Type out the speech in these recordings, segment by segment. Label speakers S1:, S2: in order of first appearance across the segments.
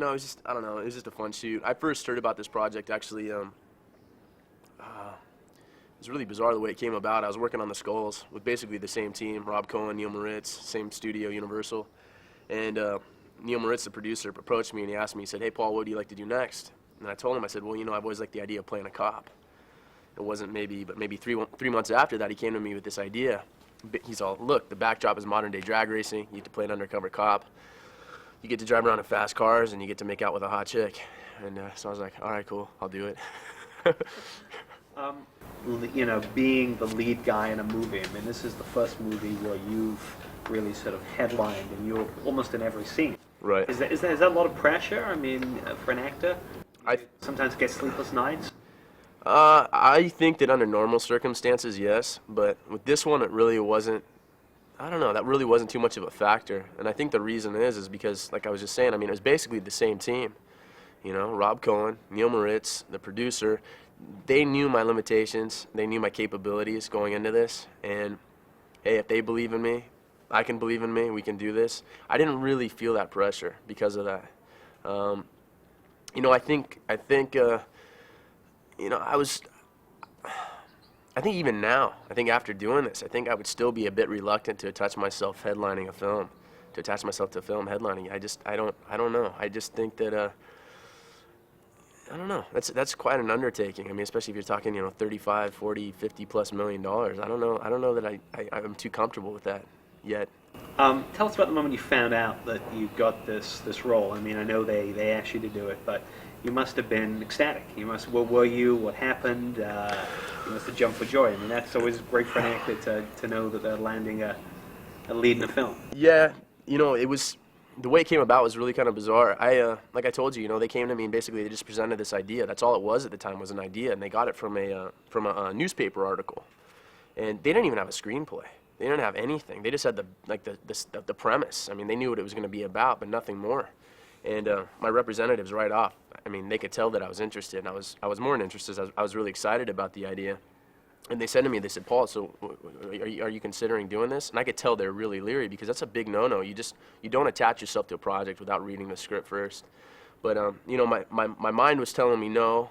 S1: it was just, I don't know, it was just a fun shoot. I first heard about this project actually, it was really bizarre the way it came about. I was working on the Skulls with basically the same team, Rob Cohen, Neil Moritz, same studio, Universal. And Neil Moritz, the producer, approached me and he asked me, he said, hey Paul, what do you like to do next? And I told him, I said, well, I've always liked the idea of playing a cop. It wasn't maybe, but maybe three months after that, he came to me with this idea. He's all, look, the backdrop is modern day drag racing. You get to play an undercover cop. You get to drive around in fast cars and you get to make out with a hot chick. And so I was like, all right, cool, I'll do it.
S2: Being the lead guy in a movie, I mean, this is the first movie where you've really sort of headlined and you're almost in every scene.
S1: Right.
S2: Is that a lot of pressure, I mean, for an actor?
S1: I
S2: sometimes get sleepless nights?
S1: I think that under normal circumstances, yes, but with this one, it really wasn't. I don't know, that really wasn't too much of a factor. And I think the reason is because, like I was just saying, I mean, it was basically the same team. Rob Cohen, Neil Moritz, the producer, they knew my limitations, they knew my capabilities going into this, and hey, if they believe in me, I can believe in me, we can do this. I didn't really feel that pressure because of that. I think even now, I think after doing this, I think I would still be a bit reluctant to attach myself headlining a film, to attach myself to a film headlining. I don't know. I just think that, I don't know. That's quite an undertaking. I mean, especially if you're talking, 35, 40, 50 plus $1 million. I don't know that I'm too comfortable with that yet.
S2: Tell us about the moment you found out that you got this role. I mean, I know they asked you to do it, but you must have been ecstatic. Where were you? What happened? You must have jumped for joy. I mean, that's always great for an actor to know that they're landing a lead in a film.
S1: Yeah, it was, the way it came about was really kind of bizarre. Like I told you, they came to me and basically they just presented this idea. That's all it was at the time, was an idea, and they got it from a newspaper article, and they didn't even have a screenplay. They didn't have anything. They just had the premise. I mean, they knew what it was going to be about, but nothing more. And my representatives right off, I mean, they could tell that I was interested, and I was more than interested. I was really excited about the idea. And they said to me, they said, Paul, so are you considering doing this? And I could tell they're really leery because that's a big no-no. You don't attach yourself to a project without reading the script first. But my mind was telling me no,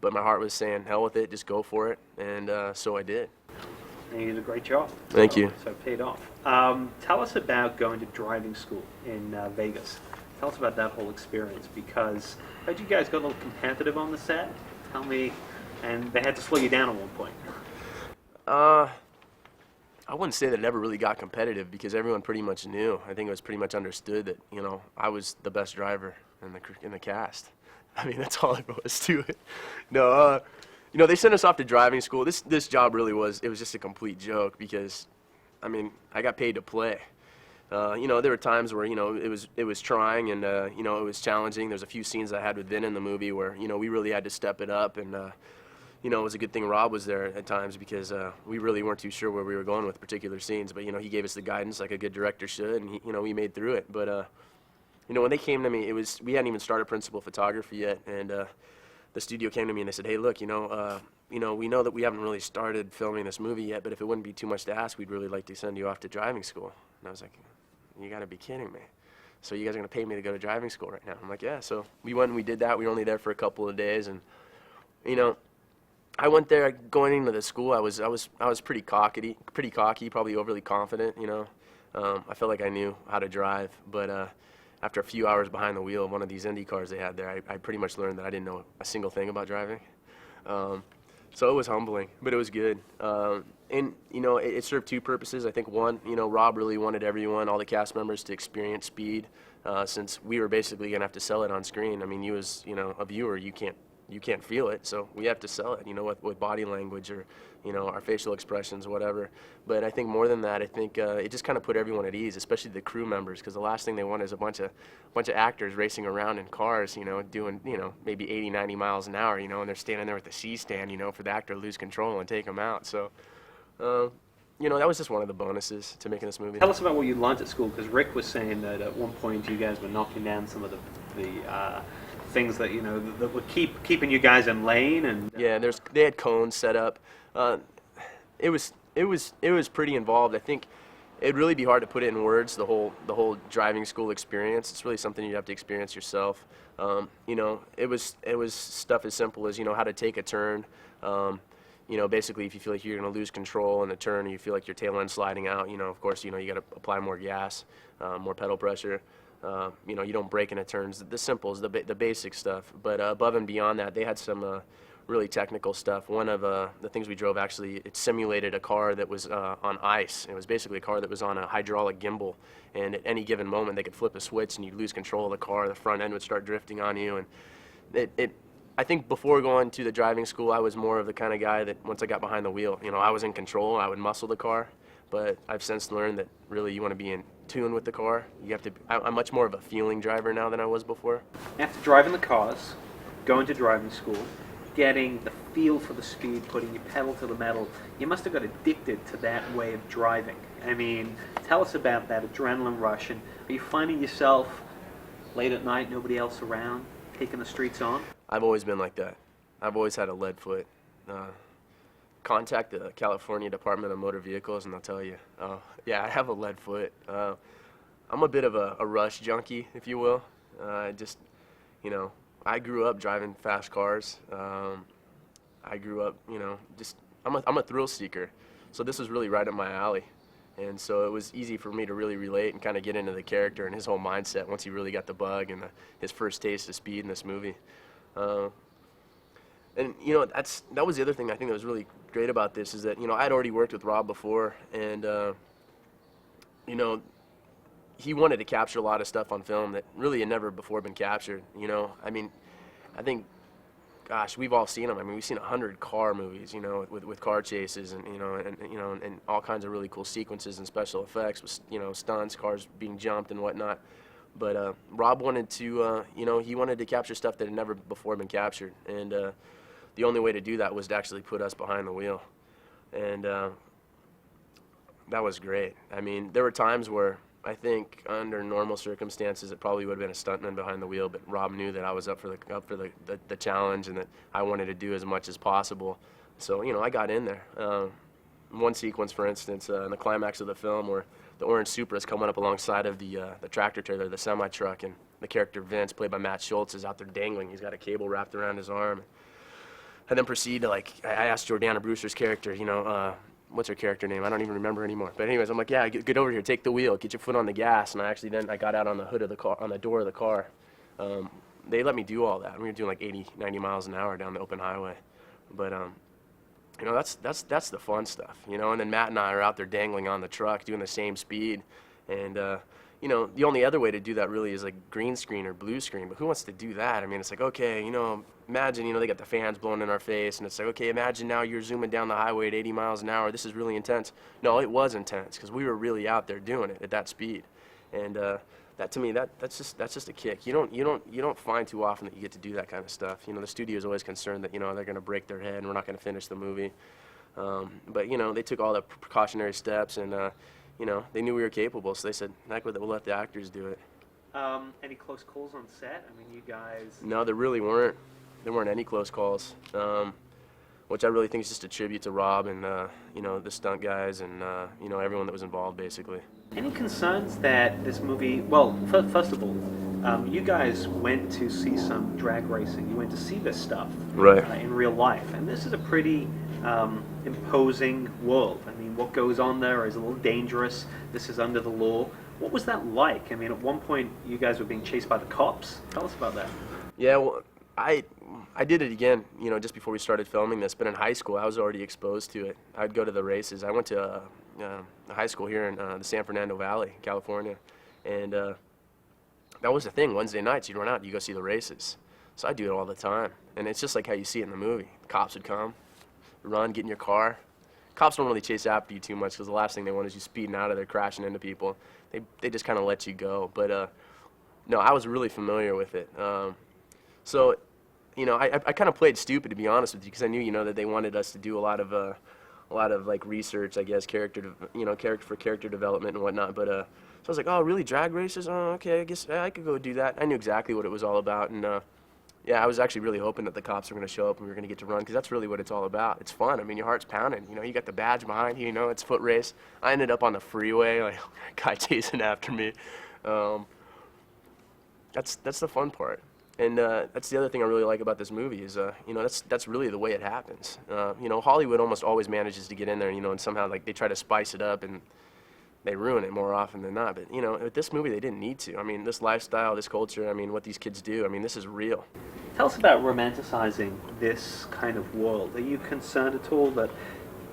S1: but my heart was saying, hell with it, just go for it. And so I did.
S2: And you did a great job.
S1: Thank you.
S2: So it paid off. Tell us about going to driving school in Vegas. Tell us about that whole experience, because I heard you guys got a little competitive on the set. Tell me, and they had to slow you down at one point.
S1: I wouldn't say that it ever really got competitive because everyone pretty much knew. I think it was pretty much understood that, I was the best driver in the cast. I mean, that's all there was to it. No, they sent us off to driving school. This job really was just a complete joke because, I mean, I got paid to play. There were times where, it was trying and, it was challenging. There's a few scenes I had with Vin in the movie where, we really had to step it up. And, it was a good thing Rob was there at times because we really weren't too sure where we were going with particular scenes. But, he gave us the guidance like a good director should, and, we made through it. But, when they came to me, we hadn't even started principal photography yet. And the studio came to me and they said, hey, look, we know that we haven't really started filming this movie yet, but if it wouldn't be too much to ask, we'd really like to send you off to driving school. And I was like, you got to be kidding me. So you guys are going to pay me to go to driving school right now? I'm like, yeah. So we went and we did that. We were only there for a couple of days. And, I went there going into the school. I was pretty cocky, probably overly confident, I felt like I knew how to drive. But after a few hours behind the wheel of one of these Indy cars they had there, I pretty much learned that I didn't know a single thing about driving. So it was humbling, but it was good. And, it served two purposes. I think one, Rob really wanted everyone, all the cast members, to experience speed, since we were basically going to have to sell it on screen. I mean, you as, a viewer, you can't feel it, so we have to sell it, with body language or, our facial expressions, whatever. But I think more than that, I think it just kind of put everyone at ease, especially the crew members, because the last thing they want is a bunch of actors racing around in cars, doing, maybe 80, 90 miles an hour, and they're standing there with the C-stand, for the actor to lose control and take them out. So, that was just one of the bonuses to making this movie.
S2: Tell us about what you learned at school, because Rick was saying that at one point you guys were knocking down some of the things that that were keeping you guys in lane. And
S1: yeah, they had cones set up. It was pretty involved. I think It'd really be hard to put it in words. The whole driving school experience. It's really something you'd have to experience yourself. It was stuff as simple as how to take a turn. Basically, if you feel like you're going to lose control in a turn, or you feel like your tail end sliding out, of course, you got to apply more gas, more pedal pressure. You don't brake in a turn. The simples, the basic stuff. But above and beyond that, they had some really technical stuff. One of the things we drove, actually, it simulated a car that was on ice. It was basically a car that was on a hydraulic gimbal, and at any given moment they could flip a switch and you'd lose control of the car. The front end would start drifting on you, and I think before going to the driving school, I was more of the kind of guy that once I got behind the wheel, I was in control. I would muscle the car, but I've since learned that really you want to be in tune with the car. You have to. I'm much more of a feeling driver now than I was before.
S2: After driving the cars, going to driving school, getting the feel for the speed, putting your pedal to the metal, you must have got addicted to that way of driving. I mean, tell us about that adrenaline rush, and are you finding yourself late at night, nobody else around, taking the streets on?
S1: I've always been like that. I've always had a lead foot. Contact the California Department of Motor Vehicles and they'll tell you. Yeah, I have a lead foot. I'm a bit of a rush junkie, if you will. I grew up driving fast cars. I grew up, I'm a thrill seeker. So this was really right up my alley. And so it was easy for me to really relate and kind of get into the character and his whole mindset once he really got the bug and his first taste of speed in this movie. And that was the other thing I think that was really great about this is that I'd already worked with Rob before, and he wanted to capture a lot of stuff on film that really had never before been captured. I mean, I think, gosh, we've all seen them. I mean, we've seen 100 car movies, with car chases and all kinds of really cool sequences and special effects with stunts, cars being jumped and whatnot. But Rob wanted to, he wanted to capture stuff that had never before been captured, and the only way to do that was to actually put us behind the wheel, and that was great. I mean, there were times where I think under normal circumstances it probably would have been a stuntman behind the wheel, but Rob knew that I was up for the challenge and that I wanted to do as much as possible. So I got in there. One sequence, for instance, in the climax of the film, where the orange Supra is coming up alongside of the tractor trailer, the semi truck, and the character Vince, played by Matt Schultz, is out there dangling. He's got a cable wrapped around his arm. I then proceed to, I asked Jordana Brewster's character, what's her character name? I don't even remember anymore. But anyways, I'm like, yeah, get over here, take the wheel, get your foot on the gas. And I got out on the hood of the car, on the door of the car. They let me do all that. We were doing like 80, 90 miles an hour down the open highway. But that's the fun stuff, And then Matt and I are out there dangling on the truck, doing the same speed. And the only other way to do that really is like green screen or blue screen. But who wants to do that? I mean, it's like, okay, imagine, they got the fans blowing in our face, and it's like, okay, imagine now you're zooming down the highway at 80 miles an hour. This is really intense. No, it was intense because we were really out there doing it at that speed, and that to me, that's just a kick. You don't find too often that you get to do that kind of stuff. The studio's always concerned that they're going to break their head and we're not going to finish the movie, but they took all the precautionary steps, and they knew we were capable, so they said, heck with it, we'll let the actors do it.
S2: Any close calls on set? I mean, you guys...
S1: No, there really weren't. There weren't any close calls, which I really think is just a tribute to Rob and, the stunt guys and, everyone that was involved, basically.
S2: Any concerns that this movie... Well, first of all, you guys went to see some drag racing. You went to see this stuff in real life, and this is a pretty imposing world. I mean, what goes on there is a little dangerous. This is under the law. What was that like? I mean, at one point, you guys were being chased by the cops. Tell us about that.
S1: Yeah, well, I did it again, just before we started filming this, but in high school I was already exposed to it. I'd go to the races. I went to a high school here in the San Fernando Valley, California, and that was the thing. Wednesday nights you'd run out and you go see the races. So I do it all the time, and it's just like how you see it in the movie. The cops would come, run, get in your car. Cops don't really chase after you too much because the last thing they want is you speeding out of there, crashing into people. They just kind of let you go. But no, I was really familiar with it. So, I kind of played stupid, to be honest with you, because I knew, that they wanted us to do a lot of like research, I guess, character development and whatnot. But so I was like, oh, really, drag races? Oh, okay, I guess I could go do that. I knew exactly what it was all about, and Yeah, I was actually really hoping that the cops were going to show up and we were going to get to run, because that's really what it's all about. It's fun. I mean, your heart's pounding. You know, you got the badge behind you. You know, it's foot race. I ended up on the freeway, like a guy chasing after me. Um, that's the fun part, and that's the other thing I really like about this movie is, you know, that's really the way it happens. You know, Hollywood almost always manages to get in there, you know, and somehow like they try to spice it up and they ruin it more often than not. But you know, with this movie, they didn't need to. I mean, this lifestyle, this culture. I mean, what these kids do. I mean, this is real.
S2: Tell us about romanticizing this kind of world. Are you concerned at all that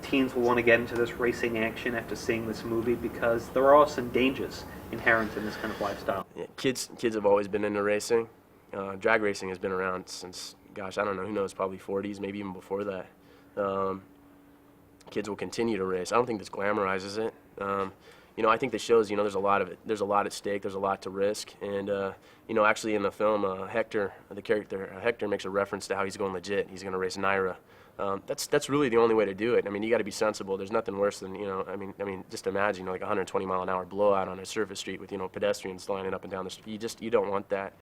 S2: teens will want to get into this racing action after seeing this movie? Because there are some dangers inherent in this kind of lifestyle.
S1: Yeah, kids have always been into racing. Drag racing has been around since, gosh, I don't know, who knows, probably 40s, maybe even before that. Kids will continue to race. I don't think this glamorizes it. You know, I think this shows, you know, there's a lot of it. There's a lot at stake. There's a lot to risk. And, you know, actually in the film, Hector, the character, Hector makes a reference to how he's going legit. He's going to race Naira. That's really the only way to do it. I mean, you got to be sensible. There's nothing worse than, you know, I mean, just imagine, you know, like a 120-mile-an-hour blowout on a surface street with, you know, pedestrians lining up and down the street. You don't want that.